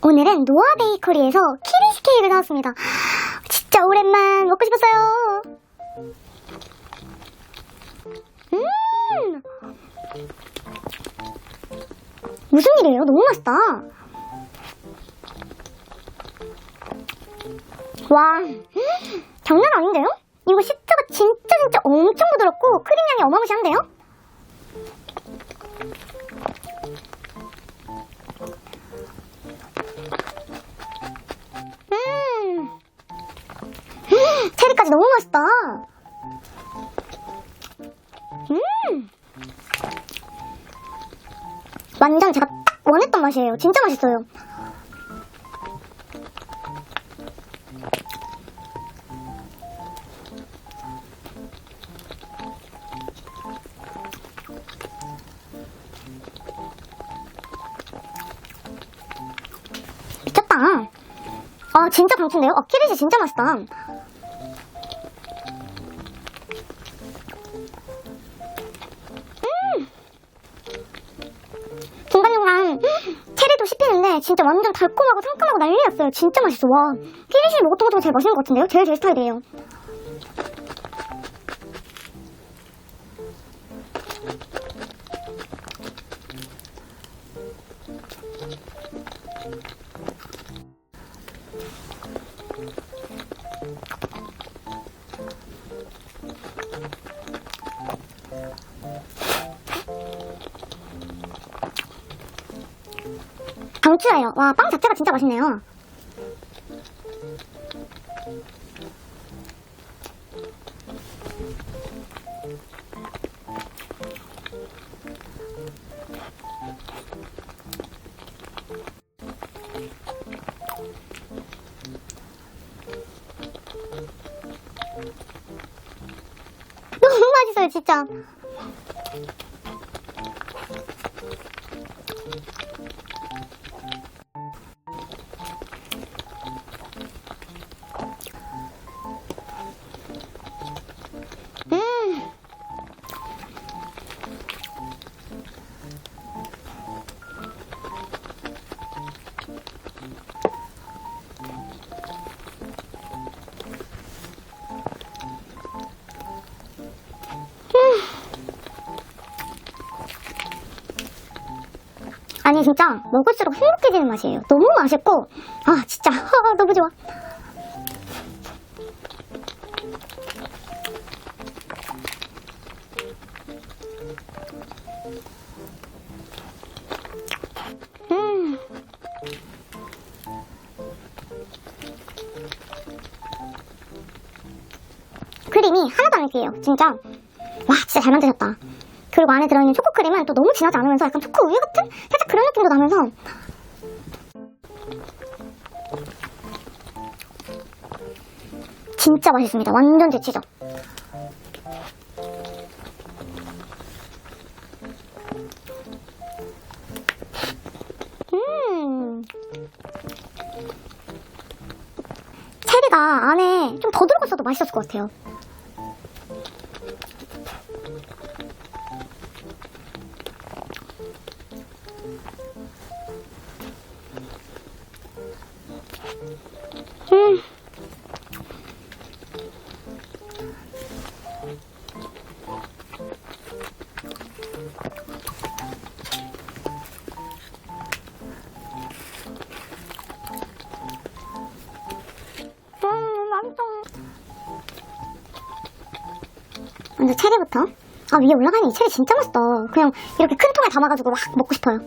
오늘은 노아 베이커리에서 키리시 케이크를 사왔습니다. 진짜 오랜만 먹고 싶었어요. 무슨 일이에요? 너무 맛있다. 와, 장난 아닌데요? 이거 식초가 진짜 엄청 부드럽고 크림 향이 어마무시한데요? 체리까지 너무 맛있다. 완전 제가 딱 원했던 맛이에요. 진짜 맛있어요. 미쳤다. 아, 진짜 강추인데요? 키리시 진짜 맛있다. 중간중간 체리도 씹히는데 진짜 완전 달콤하고 상큼하고 난리였어요. 진짜 맛있어. 와, 키리시 먹었던 것 중에 제일 맛있는 것 같은데요? 제일 제 스타일이에요. 강추예요. 와, 빵 자체가 진짜 맛있네요. 너무 맛있어요, 진짜. 아니 진짜 먹을수록 행복해지는 맛이에요. 너무 맛있고 아 진짜 너무 좋아. 크림이 하나도 안 느끼해요. 진짜 와 진짜 잘 만드셨다. 그리고 안에 들어있는 초코크림은 또 너무 진하지 않으면서 약간 초코 우유 같은 살짝 그런 느낌도 나면서 진짜 맛있습니다. 완전 제치죠. 체리가 안에 좀 더 들어갔어도 맛있었을 것 같아요. 맛있어. 먼저 체리부터. 아, 위에 올라가는 이 체리 진짜 맛있다. 그냥 이렇게 큰 통에 담아가지고 막 먹고 싶어요.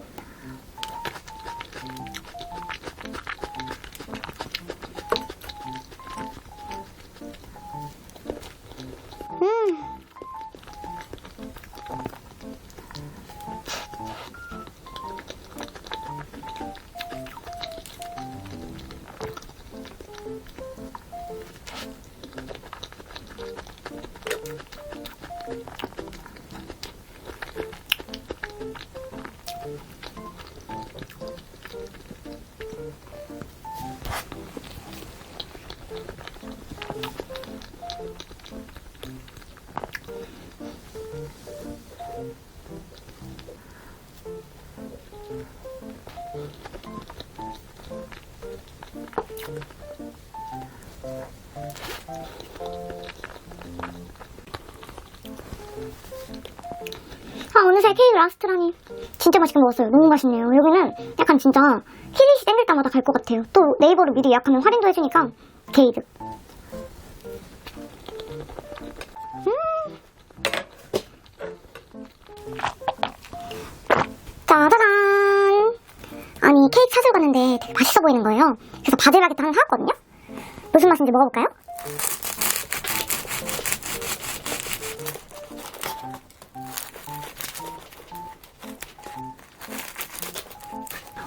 라스트라니. 진짜 맛있게 먹었어요. 너무 맛있네요. 여기는 약간 진짜 히릿이 땡길 때마다 갈 것 같아요. 또 네이버로 미리 예약하면 할인도 해주니까 게이드. 짜자잔. 아니 케이크 찾으러 갔는데 되게 맛있어 보이는 거예요. 그래서 바질 바게트 하나 사왔거든요. 무슨 맛인지 먹어볼까요?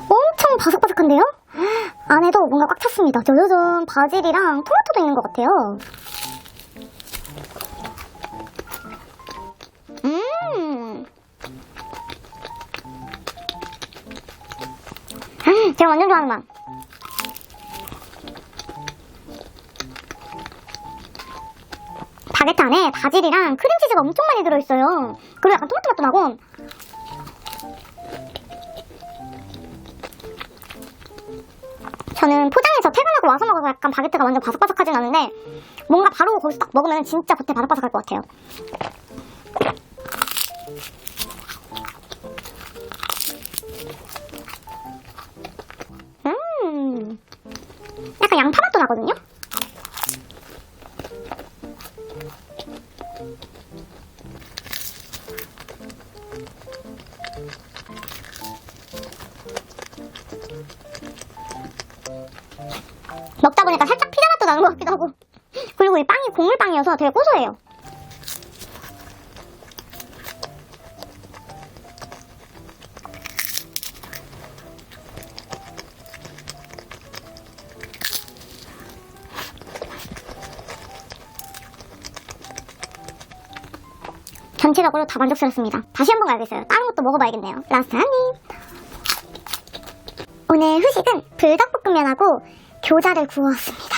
엄청 바삭바삭한데요? 안에도 뭔가 꽉 찼습니다. 저 요즘 바질이랑 토마토도 있는 것 같아요. 제가 완전 좋아하는 맛. 바게트 안에 바질이랑 크림치즈가 엄청 많이 들어있어요. 그리고 약간 토마토 맛도 나고. 저는 포장해서 퇴근하고 와서 먹어서 약간 바게트가 완전 바삭바삭하진 않은데 뭔가 바로 거기서 딱 먹으면 진짜 겉에 바삭바삭할 것 같아요. 약간 양파 맛도 나거든요? 먹다 보니까 살짝 피자 맛도 나는 것 같기도 하고. 그리고 이 빵이 곡물빵이어서 되게 고소해요. 전체적으로 다 만족스럽습니다. 다시 한번 가야겠어요. 다른 것도 먹어봐야겠네요. 라스트 한 입. 오늘 후식은 불닭볶음면하고 교자를 구웠습니다.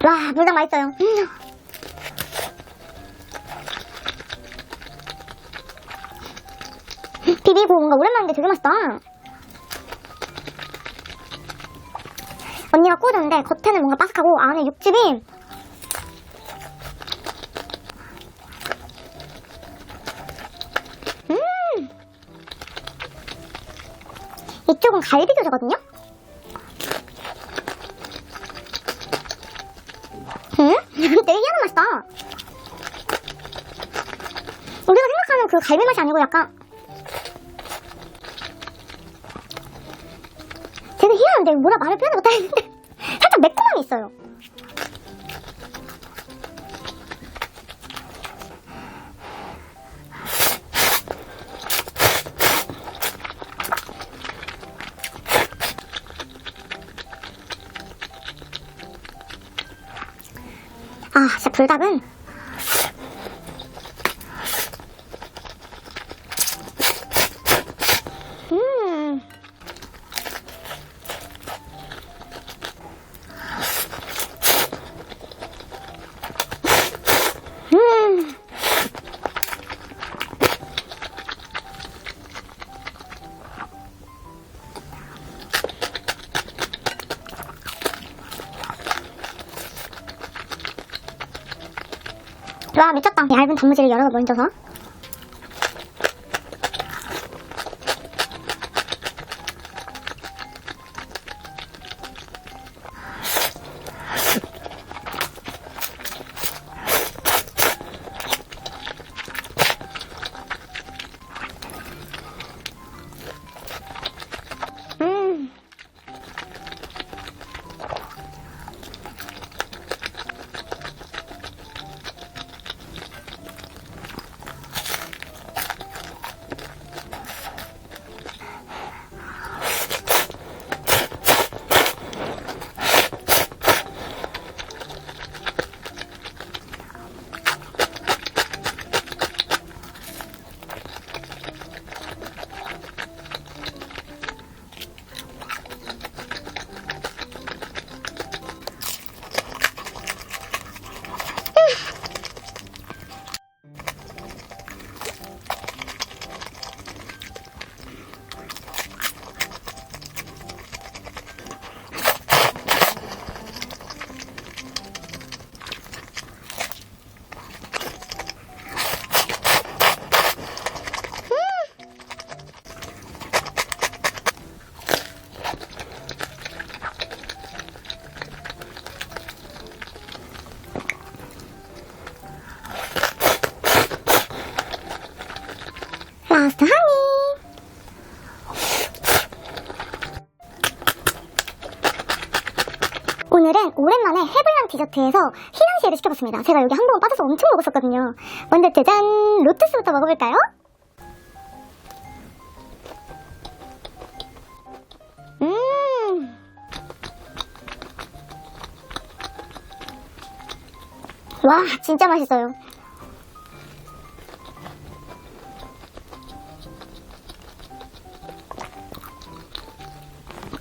와, 불닭 맛있어요. 비비고 뭔가 오랜만인데 되게 맛있다. 언니가 구워줬는데 겉에는 뭔가 바삭하고 안에 육즙이 이쪽은 갈비 교자거든요? 되게 희한한 맛이다. 우리가 생각하는 그 갈비 맛이 아니고 약간 되게 희한한데 뭐라 말을 표현을 못하겠는데 살짝 매콤함이 있어요. 아, 진짜 불닭은 와, 미쳤다. 얇은 단무지를 여러 개 얹어서. 마트에서 휘낭시에를 시켜봤습니다. 제가 여기 한번 빠져서 엄청 먹었었거든요. 먼저 짜잔! 로투스부터 먹어볼까요? 와, 진짜 맛있어요.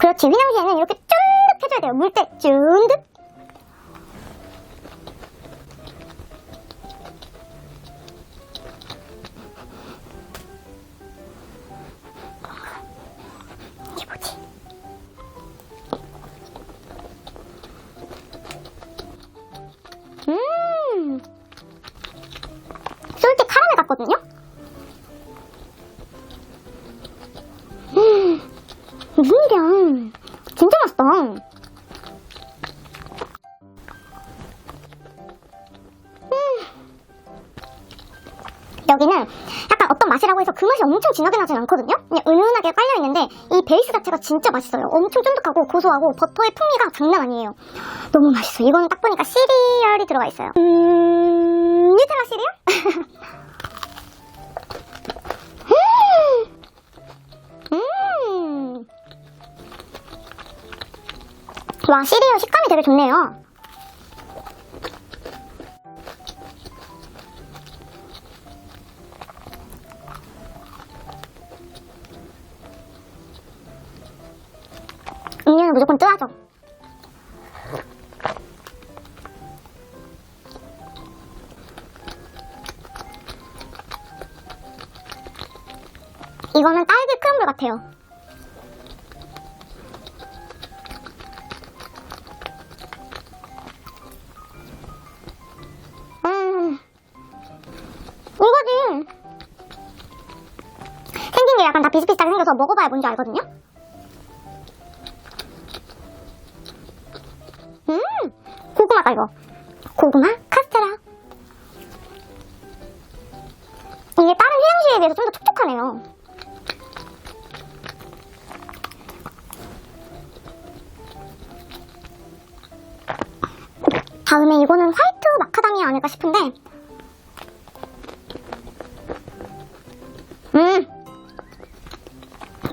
그렇지, 휘낭시에는 이렇게 쫀득 해줘야 돼요. 물때 쫀득. 이게 뭐지? 솔티 카라멜 같거든요? 무슨 진짜 맛있다. 여기는 약간 어떤 맛이라고 해서 그 맛이 엄청 진하게 나진 않거든요? 그냥 은은하게 깔려있는데 이 베이스 자체가 진짜 맛있어요. 엄청 쫀득하고 고소하고 버터의 풍미가 장난 아니에요. 너무 맛있어. 이거는 딱 보니까 시리얼이 들어가 있어요. 뉴텔라 시리얼? 와, 시리얼 식감이 되게 좋네요. 음료는 무조건 뜨하죠. 이거는 딸기 크럼블 같아요. 이거지. 생긴 게 약간 다 비슷비슷하게 생겨서 먹어봐야 뭔지 알거든요? 고구마다 이거. 고구마 카스테라. 이게 다른 휘낭시에에 비해서 좀 더 촉촉하네요. 다음에 이거는 화이트 마카다미아 아닐까 싶은데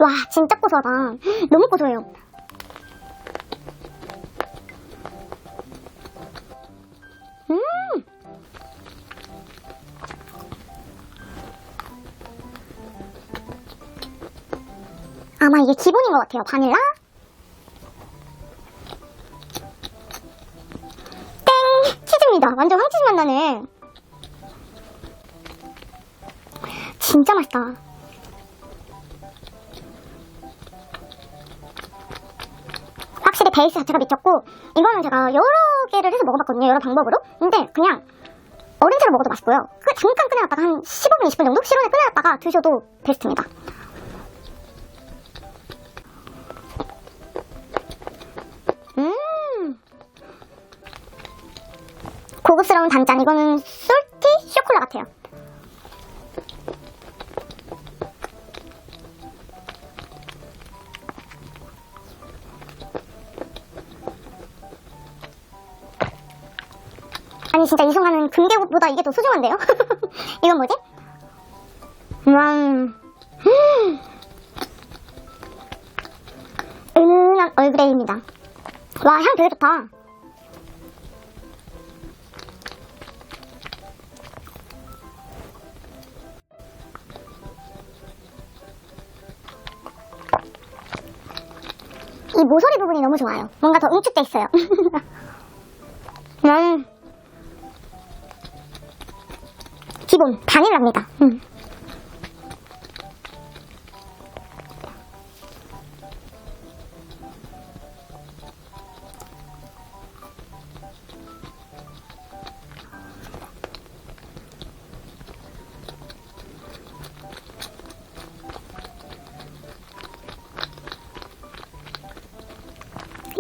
와, 진짜 고소하다. 너무 고소해요. 아마 이게 기본인 것 같아요. 바닐라? 땡! 치즈입니다. 완전 황치즈 맛 나네. 진짜 맛있다. 확실히 베이스 자체가 미쳤고, 이거는 제가 여러 개를 해서 먹어봤거든요. 여러 방법으로. 근데 그냥 얼은 채로 먹어도 맛있고요. 잠깐 꺼내놨다가 한 15분, 20분 정도? 실온에 꺼내놨다가 드셔도 베스트입니다. 고급스러운 단짠. 이거는 솔티 쇼콜라 같아요. 아니 진짜 이 순간은 금괴보다 이게 더 소중한데요? 이건 뭐지? 은은한 얼그레이입니다. 와, 향 되게 좋다. 이 모서리 부분이 너무 좋아요. 뭔가 더 응축돼 있어요. 기본 바닐라입니다.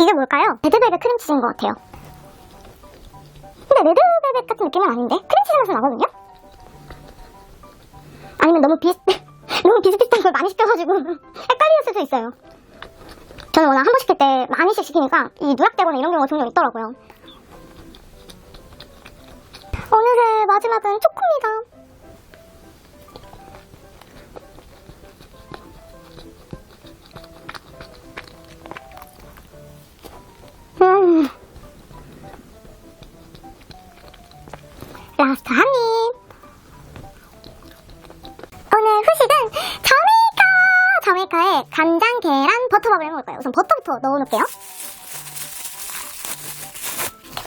이게 뭘까요? 레드벨벳 크림치즈인 것 같아요. 근데 레드벨벳 같은 느낌은 아닌데? 크림치즈 맛은 나거든요? 아니면 너무 너무 비슷비슷한 걸 많이 시켜가지고 헷갈렸을 수 있어요. 저는 워낙 한 번 시킬 때 많이씩 시키니까 이 누락되거나 이런 경우가 종종 있더라고요. 어느새 마지막은 초코입니다. 라스트 한 입. 오늘 후식은 자메이카의 간장 계란 버터밥을 해먹을 거예요. 우선 버터부터 넣어놓을게요.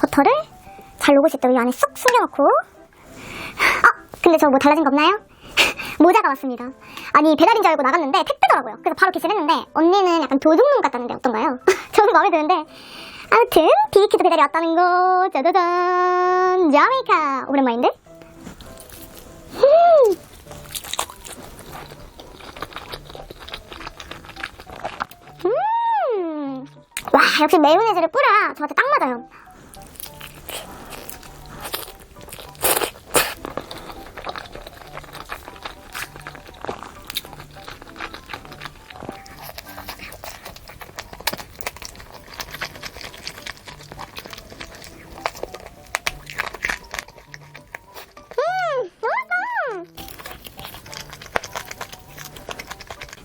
버터를 잘 녹을 수 있도록 이 안에 쏙 숨겨놓고. 근데 저 뭐 달라진 거 없나요? 모자가 왔습니다. 아니 배달인 줄 알고 나갔는데 택배더라고요. 그래서 바로 개시를 했는데 언니는 약간 도둑놈 같다는데 어떤가요? 저는 마음에 드는데 아무튼 비키드 배달이 왔다는 거. 짜자잔, 자메이카. 오랜만인데? 와, 역시 메요네즈를 뿌려야 저한테 딱 맞아요.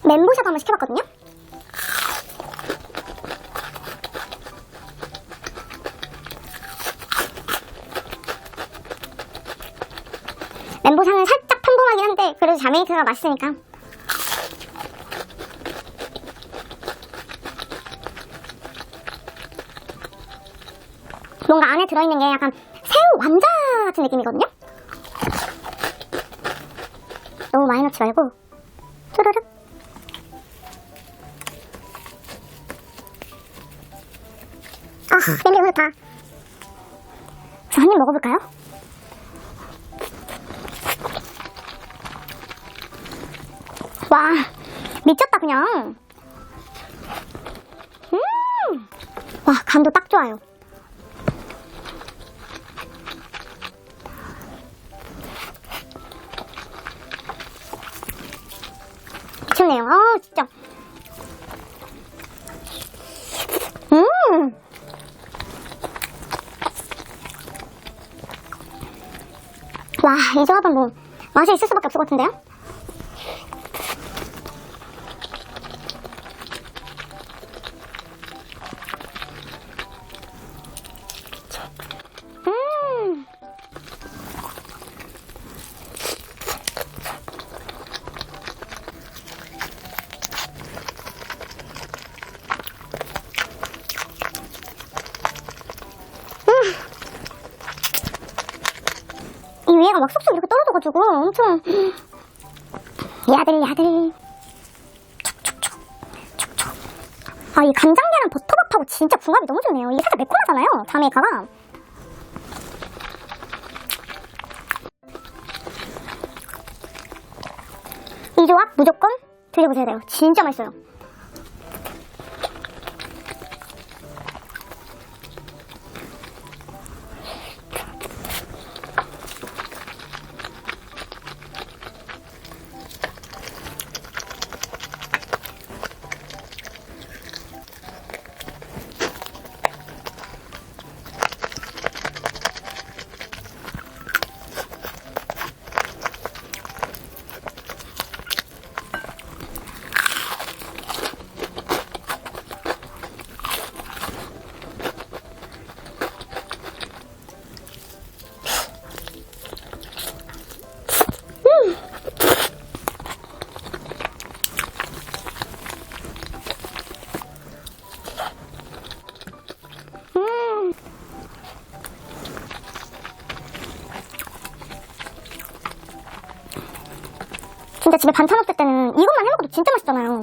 멘보샵 한번 시켜봤거든요? 멘보샤는 살짝 평범하긴 한데 그래도 자메이카가 맛있으니까. 뭔가 안에 들어있는 게 약간 새우 완자 같은 느낌이거든요? 너무 많이 넣지 말고 쪼르륵. 냄새 너무 좋다. 저 한 입 먹어볼까요? 와, 미쳤다 그냥. 와, 간도 딱 좋아요. 미쳤네요. 진짜. 와, 이 조합은 뭐 맛이 있을 수밖에 없을 것 같은데요? 이 위에가 막 쏙쏙 이렇게 떨어져가지고 엄청 야들야들 촉촉촉. 이 간장계란 버터밥하고 진짜 궁합이 너무 좋네요. 이게 살짝 매콤하잖아요, 자메이카가. 이 조합 무조건 드셔보셔야 돼요. 진짜 맛있어요. 진짜 집에 반찬 없을 때는 이것만 해먹어도 진짜 맛있잖아요.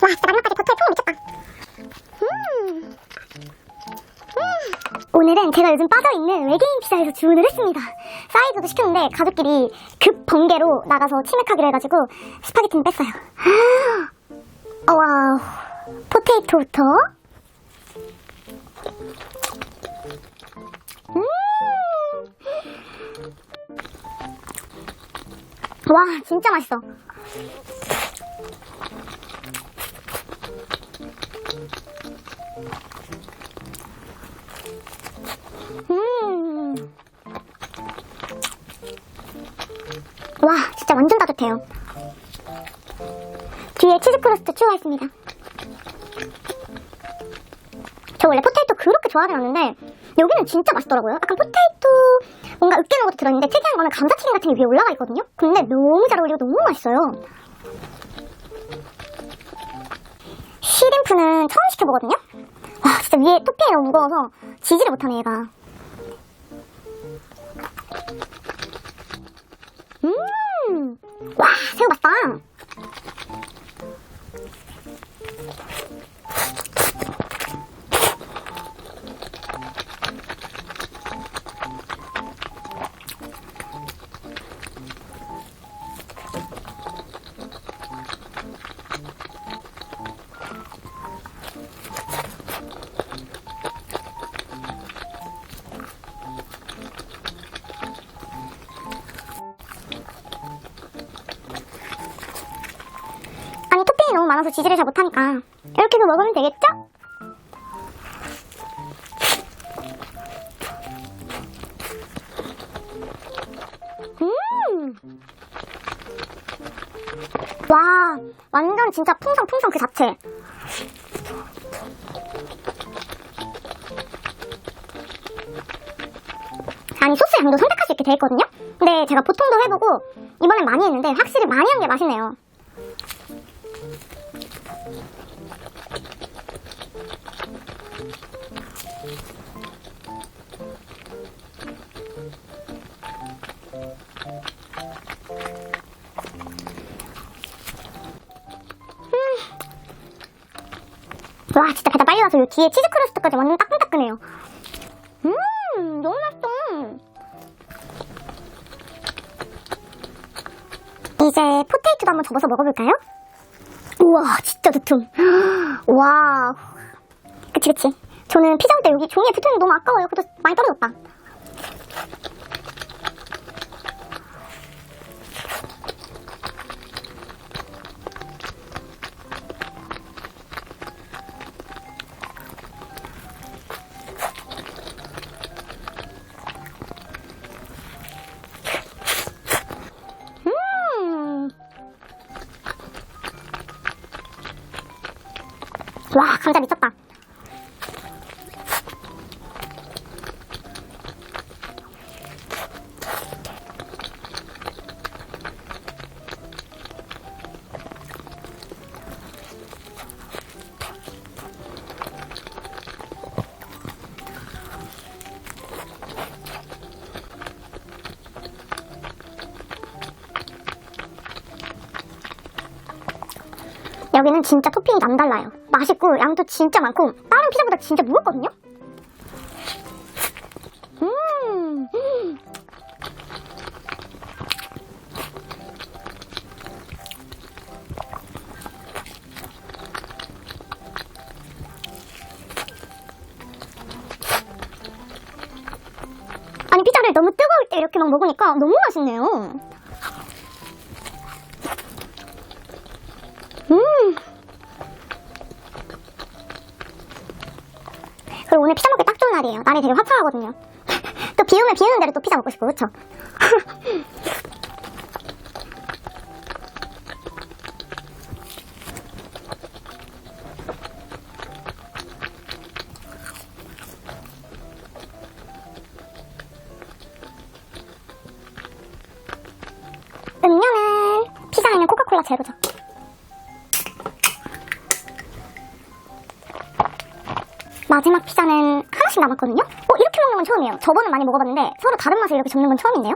와, 진짜 마지막까지 버터에 풍미 미쳤다. 오늘은 제가 요즘 빠져있는 외계인 피자에서 주문을 했습니다. 사이드도 시켰는데 가족끼리 급 번개로 나가서 치맥하기로 해가지고 스파게티는 뺐어요. 와우. 포테이토부터. 와, 진짜 맛있어. 와, 진짜 완전 따뜻해요. 뒤에 치즈 크러스트 추가했습니다. 저 원래 포테이토 그렇게 좋아하진 않는데 여기는 진짜 맛있더라고요. 약간 포테이토 뭔가 으깨는 것도 들어있는데 특이한 거는 감자튀김 같은 게 위에 올라가 있거든요. 근데 너무 잘 어울리고 너무 맛있어요. 쉬림프는 처음 시켜보거든요. 와, 진짜 위에 토핑이 너무 무거워서 지지를 못하네 얘가. 와, 새우 맛있다. 너무 많아서 지지를 잘 못하니까 이렇게 해서 먹으면 되겠죠? 와, 완전 진짜 풍성 그 자체. 아니, 소스 양도 선택할 수 있게 돼 있거든요? 근데 제가 보통도 해보고 이번엔 많이 했는데 확실히 많이 한 게 맛있네요. 와, 진짜 배달 빨리 와서 요 뒤에 치즈 크러스트까지 완전 따끈따끈해요. 너무 맛있어. 이제 포테이토도 한번 접어서 먹어볼까요? 우와, 진짜 두툼. 와, 그치. 저는 피자 올 때 여기 종이에 붙어있는 게 너무 아까워요. 그래도 많이 떨어졌다. 와, 감자 미쳤다. 여기는 진짜 토핑이 남달라요. 맛있고 양도 진짜 많고 다른 피자보다 진짜 무겁거든요? 아니, 피자를 너무 뜨거울 때 이렇게 막 먹으니까 너무 맛있네요. 그리고 오늘 피자 먹기 딱 좋은 날이에요. 날이 되게 화창하거든요. 또 비 오면 비 오는 대로 또 피자 먹고 싶고, 그쵸? 음료는 피자에는 코카콜라 제로죠. 마지막 피자는 하나씩 남았거든요? 이렇게 먹는 건 처음이에요. 저번엔 많이 먹어봤는데 서로 다른 맛을 이렇게 접는 건 처음인데요?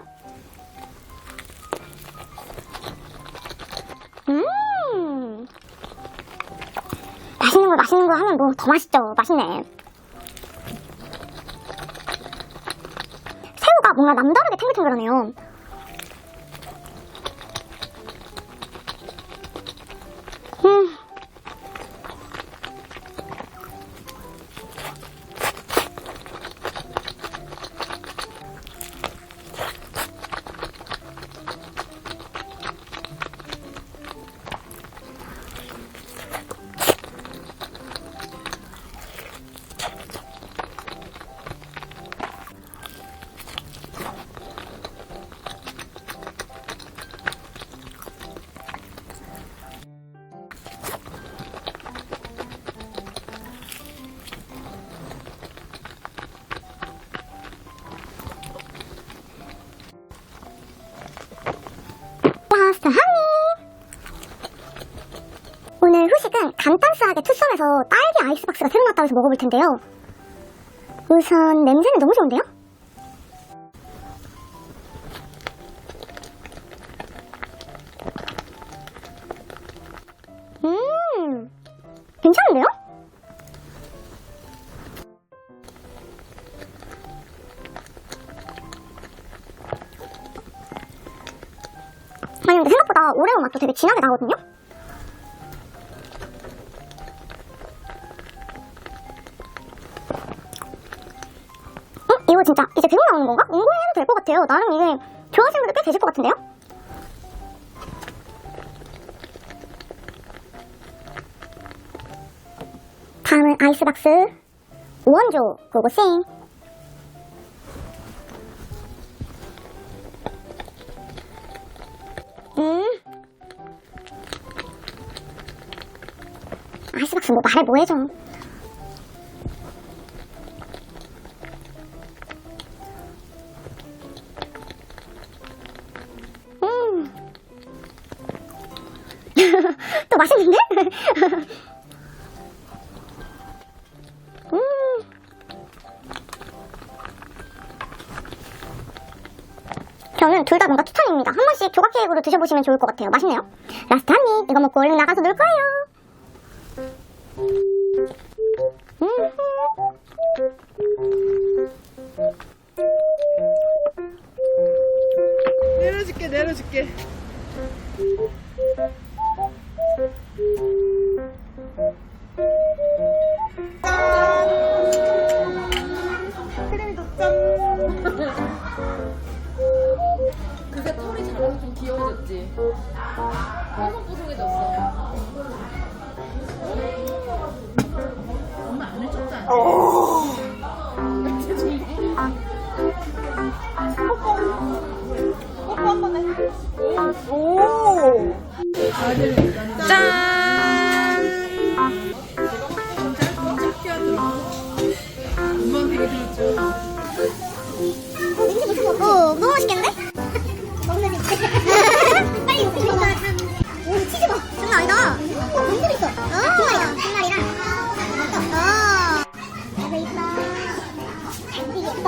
맛있는 거 하면 뭐 더 맛있죠. 맛있네. 새우가 뭔가 남다르게 탱글탱글하네요. 파스타 하니! 오늘 후식은 간단스하게 투썸에서 딸기 아이스박스가 새로 나왔다고 해서 먹어볼 텐데요. 우선 냄새는 너무 좋은데요? 괜찮은데요? 아니 근데 생각보다 오레오 맛도 되게 진하게 나거든요? 이거 진짜 이제 계속 나오는 건가? 응고해도 될 것 같아요. 나름 이게 좋아하시는 분들 꽤 계실 것 같은데요? 다음은 아이스박스 원조 고고싱. 아이스박스 뭐 말해 뭐해 좀. 또 맛있는데? 저는 둘 다 뭔가 추천입니다. 한 번씩 조각 케이크로 드셔보시면 좋을 것 같아요. 맛있네요. 라스트 한 입. 이거 먹고 얼른 나가서 놀 거예요. 내려줄게. 크림도 짠. 그새 털이 자라서 좀 귀여워졌지? 뽀송뽀송해졌어. 엄마 안 해줬지 않아? 뽀뽀 한번 해. 오. 짠. 엄마한테 이거 들었죠? 너무 맛있겠는데? 먹는 데 빨리 먹고 이거 오 치즈 봐 장난 아니다. 너무 재밌어. 한 마리랑 이게 있어. 이게 있어.